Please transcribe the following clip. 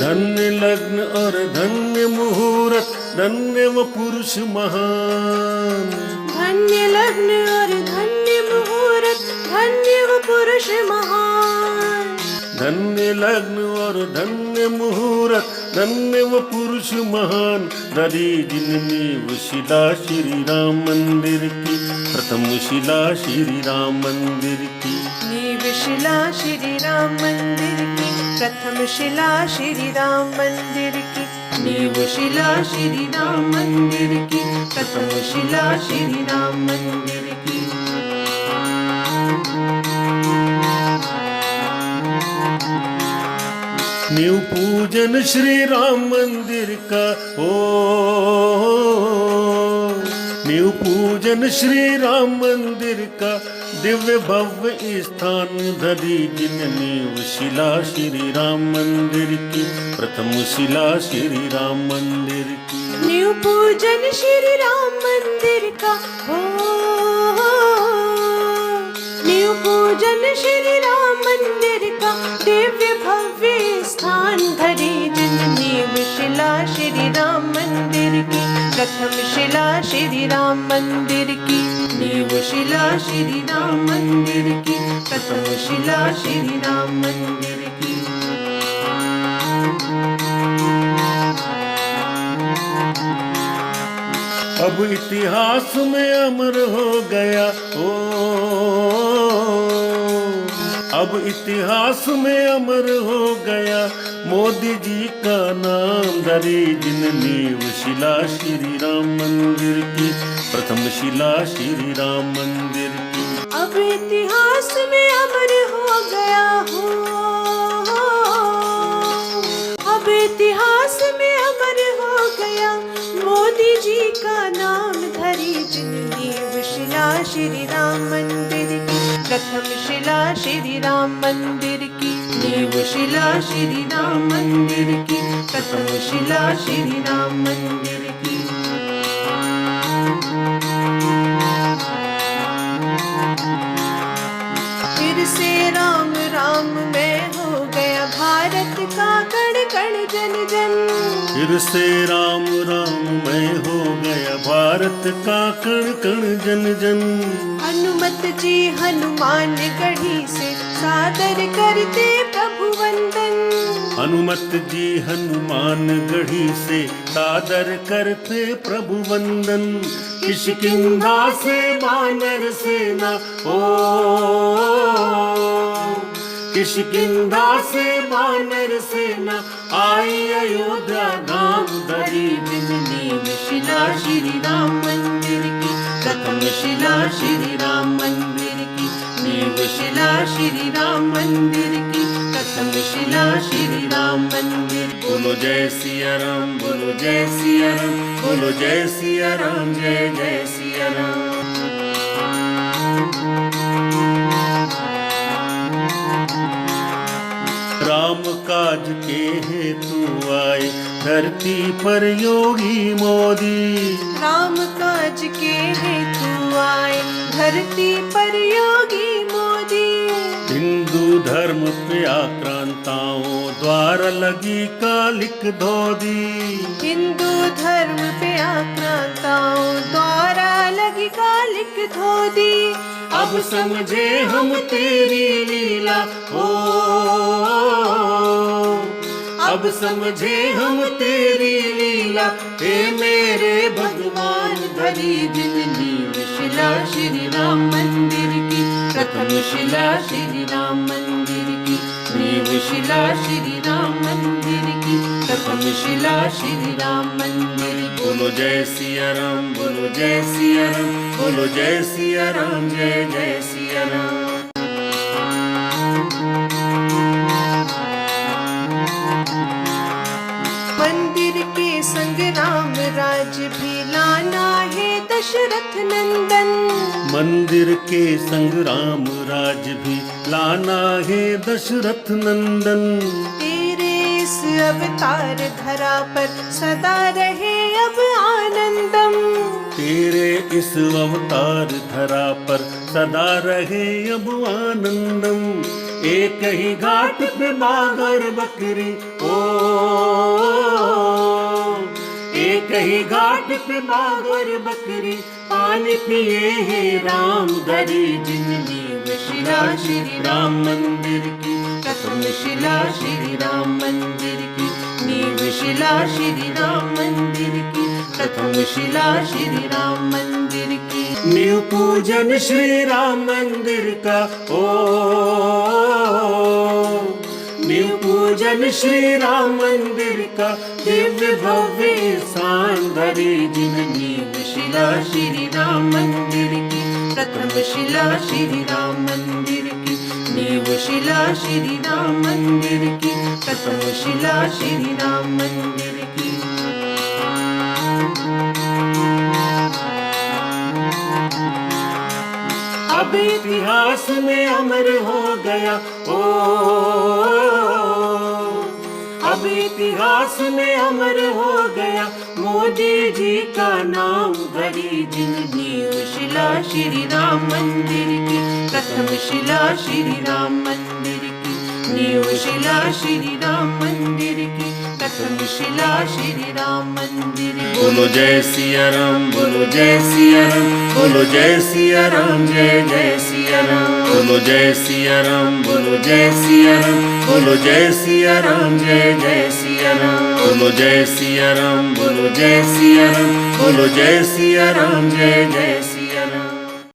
धन्य लग्न और धन्य मुहूर्त, धन्य वो पुरुष महान। धन्य लग्न और धन्य मुहूर्त, धन्य वो पुरुष महान। धन्य लग्न और धन्य मुहूर्त, धन्य वो पुरुष महान। धरी जिनने वो शिला श्री राम मंदिर की, प्रथम शिला श्री राम मंदिर की। नीव शिला श्री राम मंदिर की, प्रथम शिला श्री राम मंदिर की। नीव शिला श्री राम मंदिर की, प्रथम शिला श्री राम मंदिर की। नीव पूजन श्री राम मंदिर का हो, नीव पूजन श्री राम मंदिर का। दिव्य भव्य स्थान धरी जिन नीव शिला श्री राम मंदिर की, प्रथम शिला श्री राम मंदिर की। नीव पूजन श्री राम मंदिर का हो, नीव पूजन श्री राम मंदिर का। दिव्य भव्य स्थान धरी जिन नीव शिला श्री राम मंदिर की, प्रथम शिला श्री राम मंदिर की। नीव शिला श्री राम मंदिर की, प्रथम शिला श्री राम मंदिर की। अब इतिहास में अमर हो गया ओ, अब इतिहास में अमर हो गया मोदी जी का नाम। धरी जिन नीव शिला श्री राम मंदिर की, प्रथम शिला श्री राम मंदिर की। अब इतिहास में अमर हो गया हो, अब इतिहास में अमर हो गया मोदी जी का नाम। धरी जिन नीव शिला श्री राम मंदिर की, प्रथम शिला श्री राम मंदिर की। नीव शिला श्री राम मंदिर की, प्रथम शिला श्री राम मंदिर की। फिर से राम राम में हो गया भारत का कण कण जन जन। फिर से राम राम में हो गया भारत का कण कण जन जन। हनुमत जी हनुमान गढ़ी से सादर करते प्रभु वंदन। हनुमत जी हनुमान गढ़ी से सादर करते प्रभु वंदन। किष्किंधा से वानर सेना ओ, किष्किंधा से वानर सेना आई अयोध्या धाम। धरी जिन नीव शिला श्री राम मंदिर की, प्रथम शिला श्री राम मंदिर की। नीव शिला श्री राम मंदिर की, प्रथम शिला श्री राम मंदिर। बोलो जय सिया राम, बोलो जय सिया राम, बोलो जय सिया राम, जय जय सिया राम। राम काज के हेतु आए धरती पर योगी मोदी। राम काज के हेतु आए धरती पर योगी मोदी। हिंदू धर्म पे आक्रांताओं द्वारा लगी कालिक धोदी। हिंदू धर्म पे आक्रांताओं द्वारा लगी कालिक धोदी। अब समझे हम तेरी लीला हो, अब समझे हम तेरी लीला। हे मेरे भगवान धरी जिन नीव शिला श्री राम मंदिर की, प्रथम शिला श्री राम मंदिर की। नीव शिला श्री राम मंदिर की, प्रथम शिला श्री राम मंदिर की। बोलो जय सिया राम, बोलो जय सिया राम, बोलो जय सिया राम, जय जय सिया राम। मंदिर के संग राम राज भी लाना है दशरथ नंदन। मंदिर के संग राम राज भी लाना है दशरथ नंदन। तेरे इस अवतार धरा पर सदा रहे अब आनंदम। तेरे इस अवतार धरा पर सदा रहे अब आनंदम। एक ही घाट पे बाघ और बकरी, ओ एक ही घाट पे बाघ और बकरी पानी पिए है राम धरी जिंदगी में शिला श्री राम मंदिर की, प्रथम शिला श्री राम मंदिर की, नींव शिला श्री राम मंदिर की, प्रथम शिला श्री राम मंदिर की। नींव पूजन श्री राम मंदिर का, ओ नींव पूजन श्री राम मंदिर का, दिव्य भव्य शानदारी जिन नींव शिला श्री राम मंदिर की, प्रथम शिला श्री राम मंदिर की, नींव शिला श्री राम मंदिर की, प्रथम शिला श्री राम मंदिर की। अब इतिहास में अमर हो गया, ओ अब इतिहास में अमर हो गया मोदी जी का नाम धरी जिन नींव शिला श्री राम मंदिर की, प्रथम शिला श्री राम मंदिर की, नींव शिला श्री राम मंदिर की, प्रथम शिला श्री राम मंदिर की। बोलो जय सिया राम, बोलो जय सिया राम, बोलो जय सिया राम, जय जय सिया राम। बोलो जय सिया राम, बोलो जय सिया राम, बोलो जय सिया राम, जय जय सिया राम। बोलो जय सिया राम, बोलो जय सिया राम, बोलो जय सिया राम, जय जय सिया राम।